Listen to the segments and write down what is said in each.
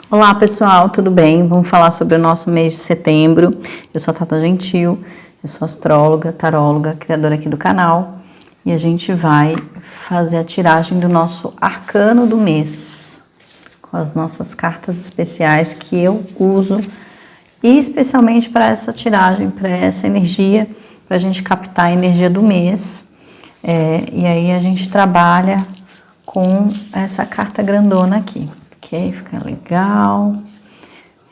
Olá pessoal, tudo bem? Vamos falar sobre o nosso mês de setembro. Eu sou a Tata Gentil, eu sou astróloga, taróloga, criadora aqui do canal. E a gente vai fazer a tiragem do nosso arcano do mês, com as nossas cartas especiais que eu uso, e especialmente para essa tiragem, para essa energia, para a gente captar a energia do mês. E aí a gente trabalha com essa carta grandona aqui. Ok, fica legal.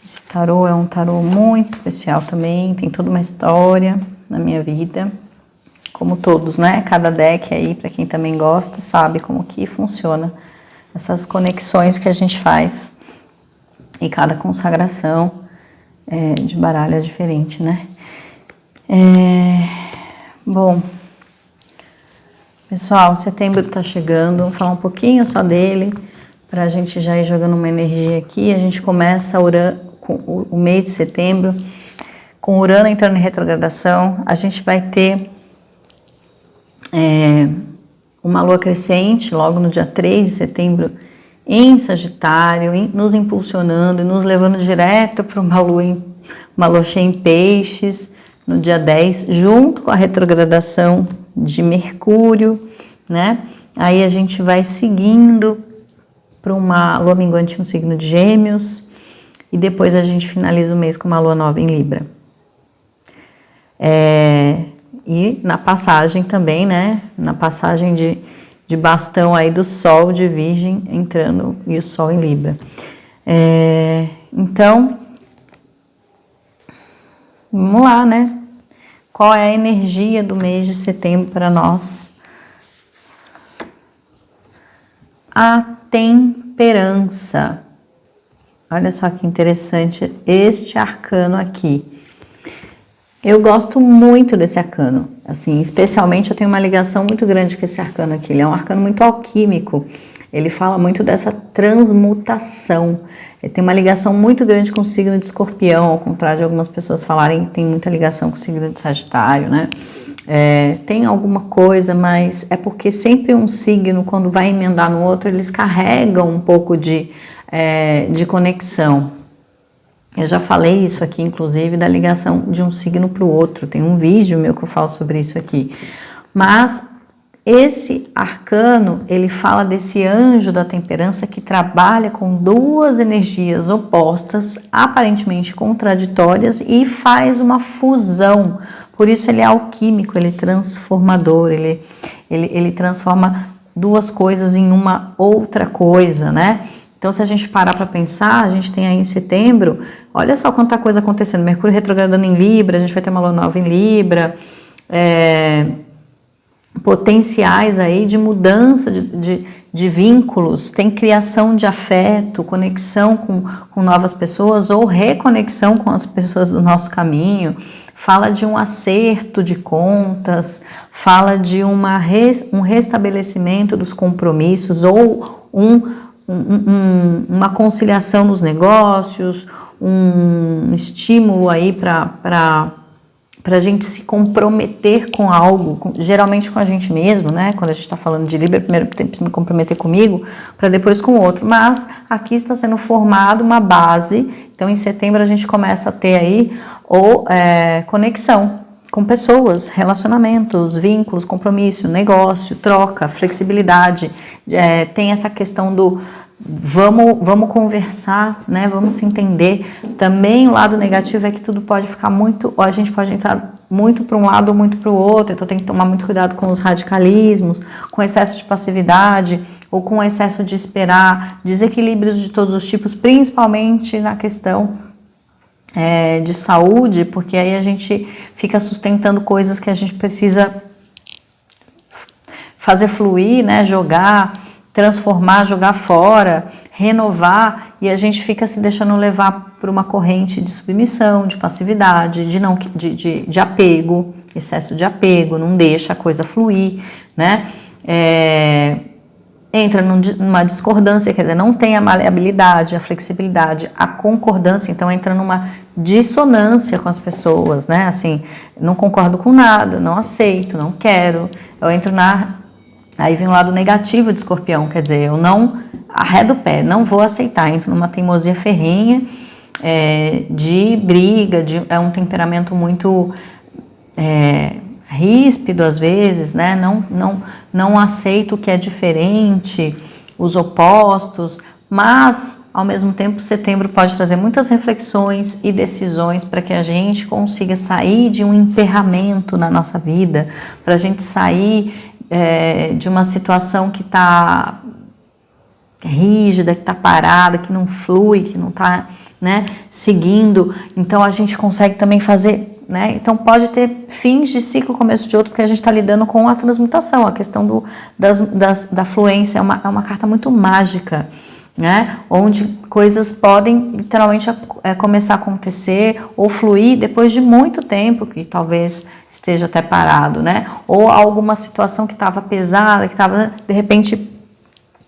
Esse tarô é um tarô muito especial também, tem toda uma história na minha vida, como todos, né? Cada deck aí, para quem também gosta, sabe como que funciona essas conexões que a gente faz. E cada consagração de baralho é diferente, né? Bom, pessoal, setembro tá chegando, vamos falar um pouquinho só dele, para a gente já ir jogando uma energia aqui. A gente começa o mês de setembro com Urano entrando em retrogradação. A gente vai ter uma lua crescente logo no dia 3 de setembro em Sagitário, nos impulsionando e nos levando direto para uma lua cheia em Peixes no dia 10, junto com a retrogradação de Mercúrio, né? Aí a gente vai seguindo para uma lua minguante no signo de Gêmeos, e depois a gente finaliza o mês com uma lua nova em Libra. E na passagem também, né? Na passagem de bastão aí do Sol de Virgem entrando e o Sol em Libra. Então, vamos lá, né? Qual é a energia do mês de setembro para nós? A temperança. Olha só que interessante este arcano aqui. Eu gosto muito desse arcano, assim, especialmente eu tenho uma ligação muito grande com esse arcano aqui. Ele é um arcano muito alquímico. Ele fala muito dessa transmutação. Ele tem uma ligação muito grande com o signo de Escorpião, ao contrário de algumas pessoas falarem que tem muita ligação com o signo de Sagitário, né? Tem alguma coisa, mas é porque sempre um signo, quando vai emendar no outro, eles carregam um pouco de conexão. Eu já falei isso aqui, inclusive, da ligação de um signo para o outro. Tem um vídeo meu que eu falo sobre isso aqui. Mas esse arcano, ele fala desse anjo da temperança que trabalha com duas energias opostas, aparentemente contraditórias, e faz uma fusão. Por isso ele é alquímico, ele é transformador, ele transforma duas coisas em uma outra coisa, né? Então, se a gente parar para pensar, a gente tem aí em setembro, olha só quanta coisa acontecendo. Mercúrio retrogradando em Libra, a gente vai ter uma lua nova em Libra, potenciais aí de mudança de vínculos, tem criação de afeto, conexão com novas pessoas ou reconexão com as pessoas do nosso caminho. Fala de um acerto de contas, fala de um restabelecimento dos compromissos ou uma conciliação nos negócios, um estímulo aí para a gente se comprometer com algo, geralmente com a gente mesmo, né? Quando a gente está falando de Libra, primeiro tem que me comprometer comigo, para depois com o outro. Mas aqui está sendo formada uma base, então em setembro a gente começa a ter aí conexão com pessoas, relacionamentos, vínculos, compromisso, negócio, troca, flexibilidade. Tem essa questão do vamos conversar, né? Vamos se entender. Também o lado negativo é que tudo pode ficar muito, ou a gente pode entrar muito para um lado ou muito para o outro, então tem que tomar muito cuidado com os radicalismos, com excesso de passividade ou com excesso de esperar, desequilíbrios de todos os tipos, principalmente na questão de saúde, porque aí a gente fica sustentando coisas que a gente precisa fazer fluir, né? Jogar, transformar, jogar fora, renovar, e a gente fica se deixando levar por uma corrente de submissão, de passividade, de apego, excesso de apego, não deixa a coisa fluir, né? Entra numa discordância, quer dizer, não tem a maleabilidade, a flexibilidade, a concordância, então entra numa dissonância com as pessoas, né? Assim, não concordo com nada, não aceito, não quero, eu entro Aí vem o lado negativo de Escorpião, quer dizer, eu não arredo o pé, não vou aceitar, entro numa teimosia ferrenha, de briga, é um temperamento muito ríspido às vezes, né? Não aceito o que é diferente, os opostos, mas ao mesmo tempo setembro pode trazer muitas reflexões e decisões para que a gente consiga sair de um emperramento na nossa vida, para a gente sair de uma situação que está rígida, que está parada, que não flui, que não está, né, seguindo. Então a gente consegue também fazer, né? Então pode ter fins de ciclo, começo de outro, porque a gente está lidando com a transmutação, a questão da fluência. É uma carta muito mágica, né? Onde coisas podem literalmente começar a acontecer ou fluir depois de muito tempo, que talvez esteja até parado, né? Ou alguma situação que estava pesada, que estava de repente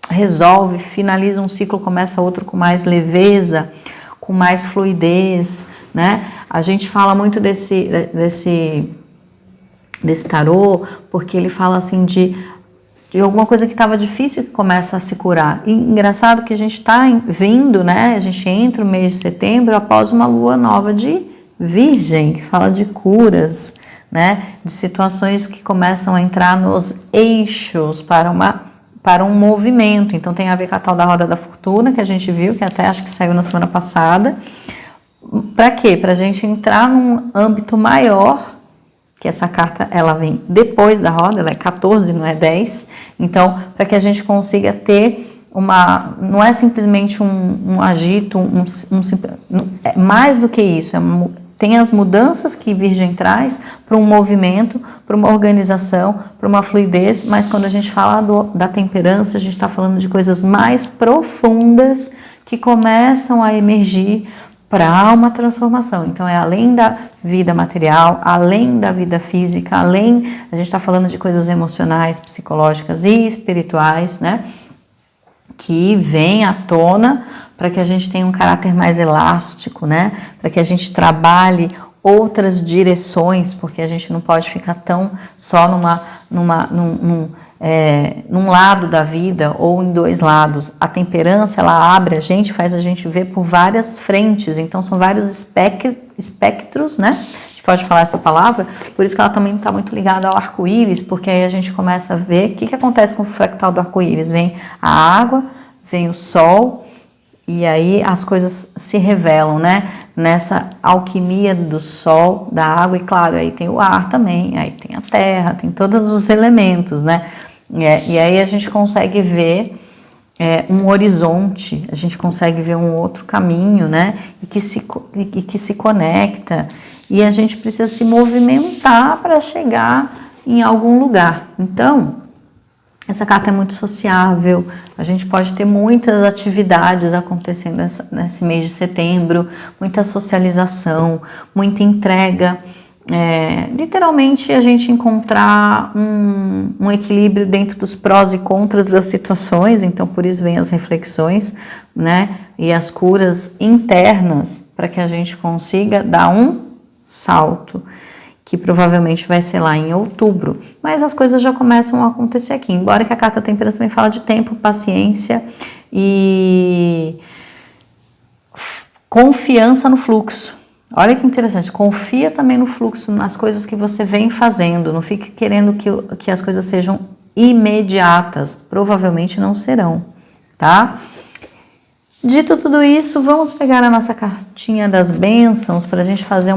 resolve, finaliza um ciclo, começa outro com mais leveza, com mais fluidez, né? A gente fala muito desse tarô, porque ele fala assim de alguma coisa que estava difícil que começa a se curar. E engraçado que a gente está vindo, né? A gente entra no mês de setembro após uma lua nova de Virgem, que fala de curas, né? De situações que começam a entrar nos eixos para um movimento. Então tem a ver com a tal da roda da fortuna que a gente viu, que até acho que saiu na semana passada. Para quê? Para a gente entrar num âmbito maior, que essa carta ela vem depois da roda, ela é 14, não é 10. Então, para que a gente consiga ter não é simplesmente um agito, é mais do que isso, tem as mudanças que Virgem traz para um movimento, para uma organização, para uma fluidez, mas quando a gente fala da temperança, a gente está falando de coisas mais profundas que começam a emergir para uma transformação. Então, é além da vida material, além da vida física, a gente está falando de coisas emocionais, psicológicas e espirituais, né? Que vem à tona para que a gente tenha um caráter mais elástico, né? Para que a gente trabalhe outras direções, porque a gente não pode ficar tão só num lado da vida ou em dois lados. A temperança, ela abre a gente, faz a gente ver por várias frentes, então são vários espectros, né? A gente pode falar essa palavra, por isso que ela também está muito ligada ao arco-íris, porque aí a gente começa a ver o que acontece com o fractal do arco-íris. Vem a água, vem o sol, e aí as coisas se revelam, né? Nessa alquimia do sol, da água, e claro, aí tem o ar também, aí tem a terra, tem todos os elementos, né? E aí a gente consegue ver um horizonte, a gente consegue ver um outro caminho, né? E que se conecta, e a gente precisa se movimentar para chegar em algum lugar. Então, essa carta é muito sociável, a gente pode ter muitas atividades acontecendo nesse mês de setembro, muita socialização, muita entrega, literalmente a gente encontrar um equilíbrio dentro dos prós e contras das situações, então por isso vem as reflexões, né, e as curas internas para que a gente consiga dar um salto, que provavelmente vai ser lá em outubro, mas as coisas já começam a acontecer aqui, embora que a carta temperança também fala de tempo, paciência e confiança no fluxo. Olha que interessante, confia também no fluxo, nas coisas que você vem fazendo, não fique querendo que as coisas sejam imediatas, provavelmente não serão, tá? Dito tudo isso, vamos pegar a nossa cartinha das bênçãos para a gente fazer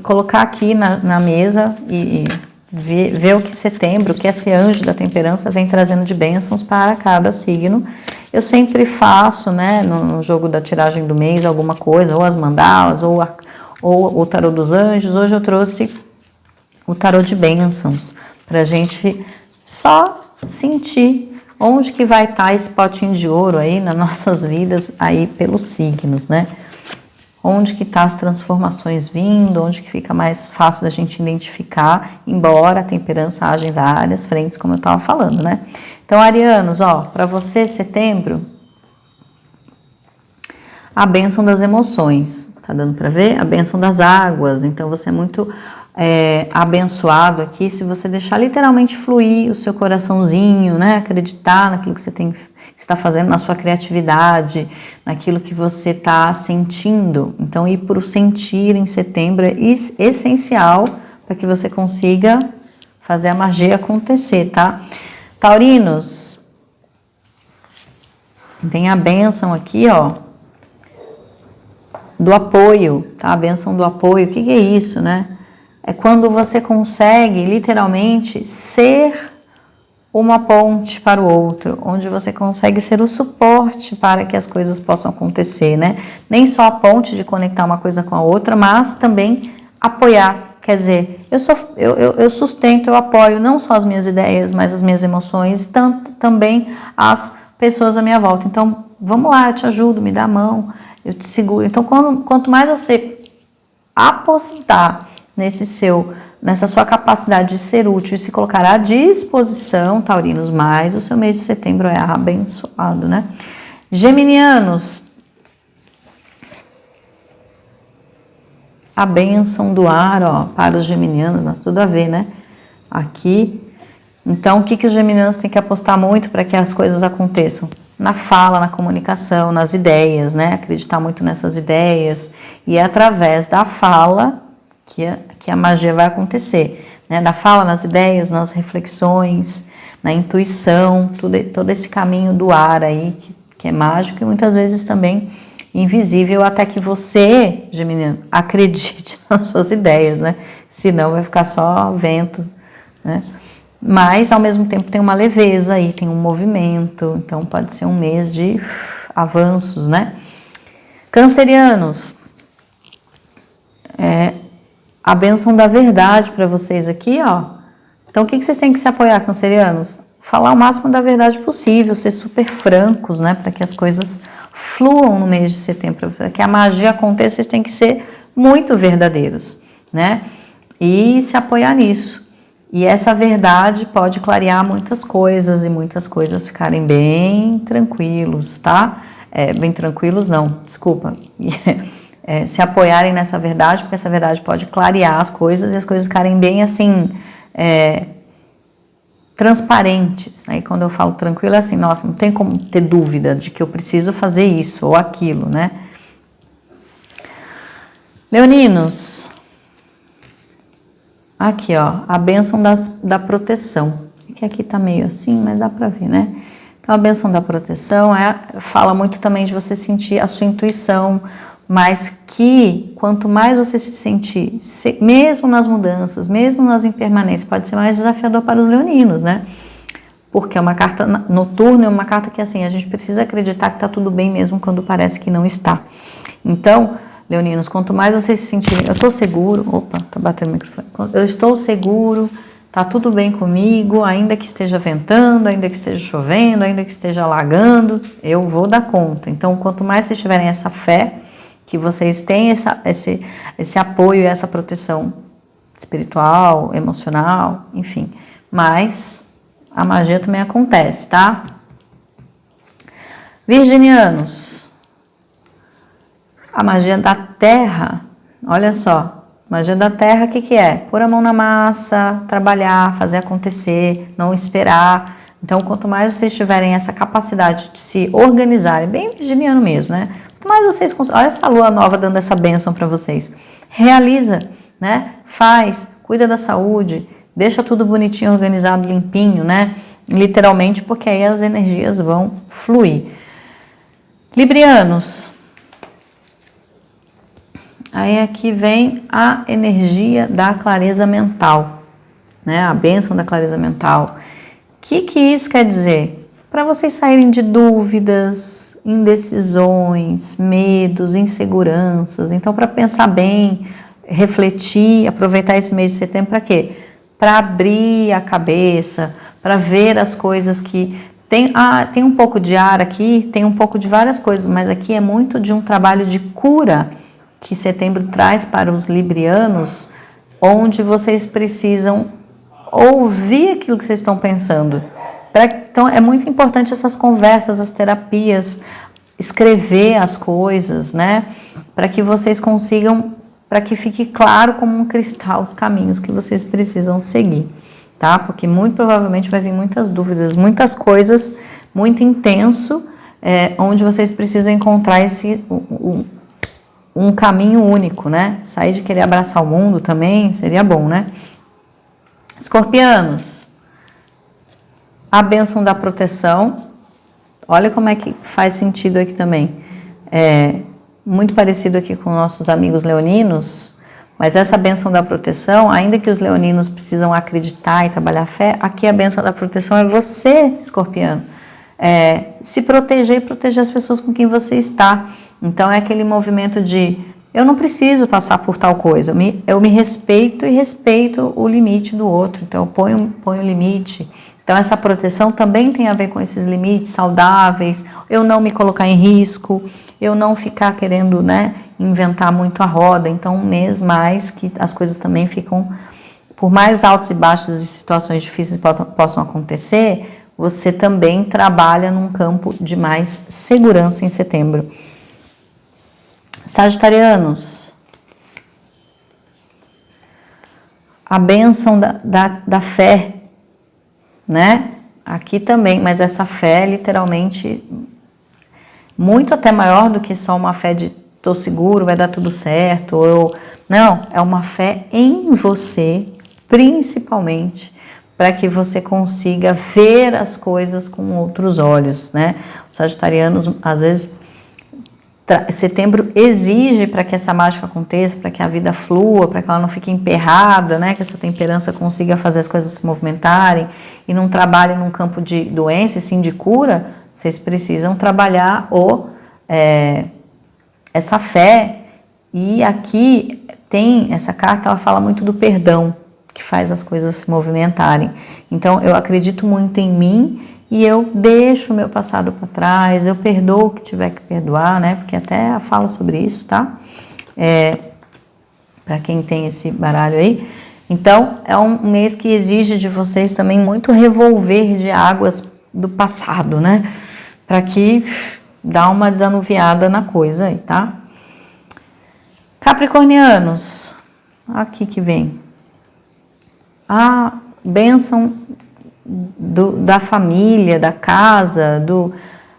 colocar aqui na mesa e ver o que setembro, que esse anjo da temperança vem trazendo de bênçãos para cada signo. Eu sempre faço, né, no jogo da tiragem do mês, alguma coisa, ou as mandalas, ou o tarô dos anjos. Hoje eu trouxe o tarô de bênçãos, para a gente só sentir onde que vai estar esse potinho de ouro aí nas nossas vidas, aí pelos signos, né? Onde que tá as transformações vindo, onde que fica mais fácil da gente identificar, embora a temperança haja em várias frentes, como eu estava falando, né? Então, arianos, ó, para você, setembro, a bênção das emoções, tá dando para ver? A bênção das águas, então você é muito abençoado aqui, se você deixar literalmente fluir o seu coraçãozinho, né? Acreditar naquilo que você está fazendo, na sua criatividade, naquilo que você está sentindo. Então, ir para o sentir em setembro é essencial para que você consiga fazer a magia acontecer, tá? Taurinos, tem a bênção aqui, ó, do apoio, tá? A bênção do apoio, o que é isso, né? É quando você consegue, literalmente, ser uma ponte para o outro, onde você consegue ser o suporte para que as coisas possam acontecer, né? Nem só a ponte de conectar uma coisa com a outra, mas também apoiar. Quer dizer, eu sustento, eu apoio não só as minhas ideias, mas as minhas emoções, tanto também as pessoas à minha volta. Então, vamos lá, eu te ajudo, me dá a mão, eu te seguro. Então, quanto mais você apostar nessa sua capacidade de ser útil e se colocar à disposição, taurinos, mais o seu mês de setembro é abençoado, né? Geminianos, a bênção do ar, ó, para os geminianos, dá tudo a ver, né? Aqui, então, o que os geminianos têm que apostar muito para que as coisas aconteçam? Na fala, na comunicação, nas ideias, né? Acreditar muito nessas ideias, e é através da fala que a magia vai acontecer, né? Da fala, nas ideias, nas reflexões, na intuição, todo esse caminho do ar aí, que é mágico e muitas vezes também invisível, até que você, geminiano, acredite nas suas ideias, né? Senão vai ficar só vento, né? Mas, ao mesmo tempo, tem uma leveza aí, tem um movimento, então pode ser um mês de avanços, né? Cancerianos, a bênção da verdade para vocês aqui, ó. Então, o que vocês têm que se apoiar, cancerianos? Falar o máximo da verdade possível, ser super francos, né? Para que as coisas fluam no mês de setembro, para que a magia aconteça, vocês têm que ser muito verdadeiros, né? E se apoiar nisso. E essa verdade pode clarear muitas coisas e muitas coisas ficarem bem tranquilos, tá? Bem tranquilos não, desculpa. Se apoiarem nessa verdade, porque essa verdade pode clarear as coisas e as coisas ficarem bem assim, transparentes. Aí quando eu falo tranquilo é assim, nossa, não tem como ter dúvida de que eu preciso fazer isso ou aquilo, né? Leoninos, aqui ó, a bênção da proteção, que aqui tá meio assim, mas dá pra ver, né? Então a bênção da proteção fala muito também de você sentir a sua intuição, mas que quanto mais você se sentir, mesmo nas mudanças, mesmo nas impermanências, pode ser mais desafiador para os leoninos, né? Porque é uma carta noturna, é uma carta que assim, a gente precisa acreditar que está tudo bem mesmo quando parece que não está. Então, leoninos, quanto mais você se sentir, eu estou seguro, opa, tá batendo o microfone, eu estou seguro, tá tudo bem comigo, ainda que esteja ventando, ainda que esteja chovendo, ainda que esteja alagando, eu vou dar conta. Então, quanto mais vocês tiverem essa fé, que vocês têm esse apoio e essa proteção espiritual, emocional, enfim. Mas a magia também acontece, tá? Virginianos, a magia da terra, olha só, magia da terra, o que é? Pôr a mão na massa, trabalhar, fazer acontecer, não esperar. Então, quanto mais vocês tiverem essa capacidade de se organizarem, bem virginiano mesmo, né? Mas vocês, olha essa lua nova dando essa bênção para vocês. Realiza, né? Faz, cuida da saúde, deixa tudo bonitinho, organizado, limpinho, né? Literalmente, porque aí as energias vão fluir. Librianos. Aí aqui vem a energia da clareza mental, né? A bênção da clareza mental. O que isso quer dizer? Para vocês saírem de dúvidas, indecisões, medos, inseguranças. Então, para pensar bem, refletir, aproveitar esse mês de setembro para quê? Para abrir a cabeça, para ver as coisas que... tem um pouco de ar aqui, tem um pouco de várias coisas, mas aqui é muito de um trabalho de cura que setembro traz para os librianos, onde vocês precisam ouvir aquilo que vocês estão pensando. Então, é muito importante essas conversas, as terapias, escrever as coisas, né? Para que vocês consigam para que fique claro como um cristal os caminhos que vocês precisam seguir, tá? Porque muito provavelmente vai vir muitas dúvidas, muitas coisas, muito intenso, onde vocês precisam encontrar um caminho único, né? Sair de querer abraçar o mundo também seria bom, né? Escorpianos, a bênção da proteção, olha como é que faz sentido aqui também. Muito parecido aqui com nossos amigos leoninos, mas essa bênção da proteção, ainda que os leoninos precisam acreditar e trabalhar a fé, aqui a bênção da proteção é você, escorpiano, se proteger e proteger as pessoas com quem você está. Então é aquele movimento de eu não preciso passar por tal coisa, eu me respeito e respeito o limite do outro, então eu ponho limite. Então essa proteção também tem a ver com esses limites saudáveis, eu não me colocar em risco, eu não ficar querendo, né, inventar muito a roda. Então um mês mais que as coisas também ficam, por mais altos e baixos e situações difíceis possam acontecer, você também trabalha num campo de mais segurança em setembro. Sagitarianos, a bênção da fé, né? Aqui também, mas essa fé literalmente muito até maior do que só uma fé de tô seguro, vai dar tudo certo, não, é uma fé em você, principalmente, para que você consiga ver as coisas com outros olhos, né? Os sagitarianos, às vezes, setembro exige para que essa mágica aconteça, para que a vida flua, para que ela não fique emperrada, né? Que essa temperança consiga fazer as coisas se movimentarem e não trabalhe num campo de doença e sim de cura. Vocês precisam trabalhar essa fé. E aqui tem essa carta, ela fala muito do perdão, que faz as coisas se movimentarem. Então eu acredito muito em mim e eu deixo o meu passado para trás, eu perdoo o que tiver que perdoar, né? Porque até fala sobre isso, tá? Para quem tem esse baralho aí. Então, é um mês que exige de vocês também muito revolver de águas do passado, né? Para que dá uma desanuviada na coisa aí, tá? Capricornianos, aqui que vem. A bênção da família, da casa,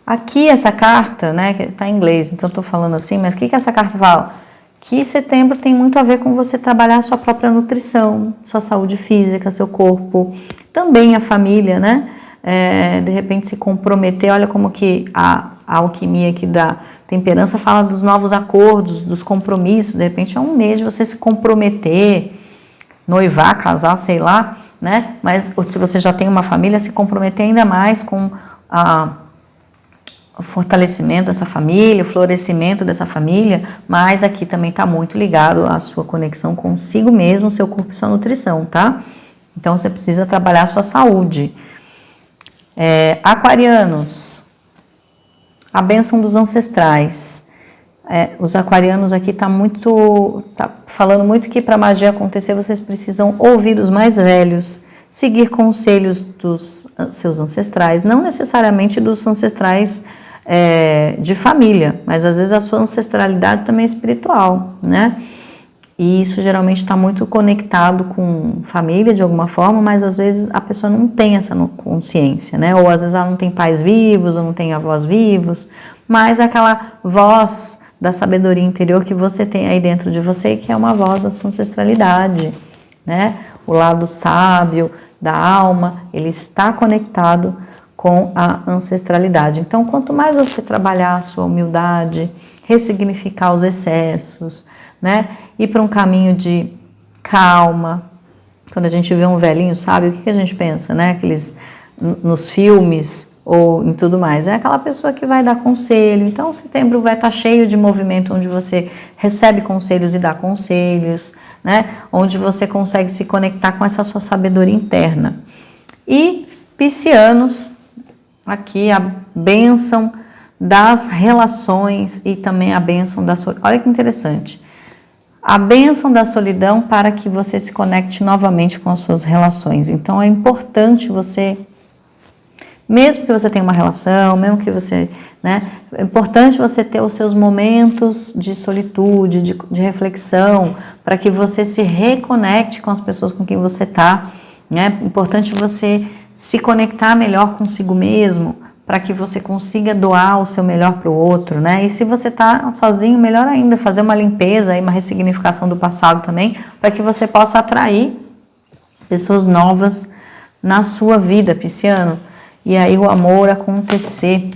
Aqui essa carta, né, que tá em inglês, então eu tô falando assim, mas o que essa carta fala? Que setembro tem muito a ver com você trabalhar a sua própria nutrição, sua saúde física, seu corpo, também a família, né? De repente se comprometer, olha como que a alquimia aqui da temperança fala dos novos acordos, dos compromissos, de repente é um mês de você se comprometer, noivar, casar, sei lá, né? Mas se você já tem uma família, se comprometer ainda mais com o fortalecimento dessa família, o florescimento dessa família, mas aqui também está muito ligado à sua conexão consigo mesmo, seu corpo e sua nutrição, tá? Então você precisa trabalhar a sua saúde. Aquarianos, a bênção dos ancestrais. Os aquarianos aqui tá falando muito que para magia acontecer vocês precisam ouvir os mais velhos, seguir conselhos dos seus ancestrais, não necessariamente dos ancestrais de família, mas às vezes a sua ancestralidade também é espiritual, né? E isso geralmente está muito conectado com família de alguma forma, mas às vezes a pessoa não tem essa consciência, né? Ou às vezes ela não tem pais vivos, ou não tem avós vivos, mas aquela voz da sabedoria interior que você tem aí dentro de você, que é uma voz da sua ancestralidade, né? O lado sábio da alma, ele está conectado com a ancestralidade. Então, quanto mais você trabalhar a sua humildade, ressignificar os excessos, né? Ir para um caminho de calma. Quando a gente vê um velhinho sábio, o que a gente pensa, né? Nos filmes ou em tudo mais. É aquela pessoa que vai dar conselho. Então, setembro vai estar cheio de movimento onde você recebe conselhos e dá conselhos, né? Onde você consegue se conectar com essa sua sabedoria interna. E piscianos, aqui a bênção das relações e também a bênção da solidão. Olha que interessante. A bênção da solidão para que você se conecte novamente com as suas relações. Então, é importante você mesmo que você tenha uma relação, mesmo que você, né, é importante você ter os seus momentos de solitude, de reflexão, para que você se reconecte com as pessoas com quem você está, né, é importante você se conectar melhor consigo mesmo, para que você consiga doar o seu melhor para o outro, né? E se você está sozinho, melhor ainda, fazer uma limpeza e uma ressignificação do passado também, para que você possa atrair pessoas novas na sua vida, pisciano, e aí o amor acontecer.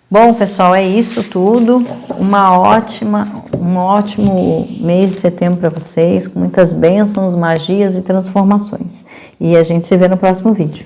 Bom, pessoal, é isso tudo. Um ótimo mês de setembro para vocês, com muitas bênçãos, magias e transformações. E a gente se vê no próximo vídeo.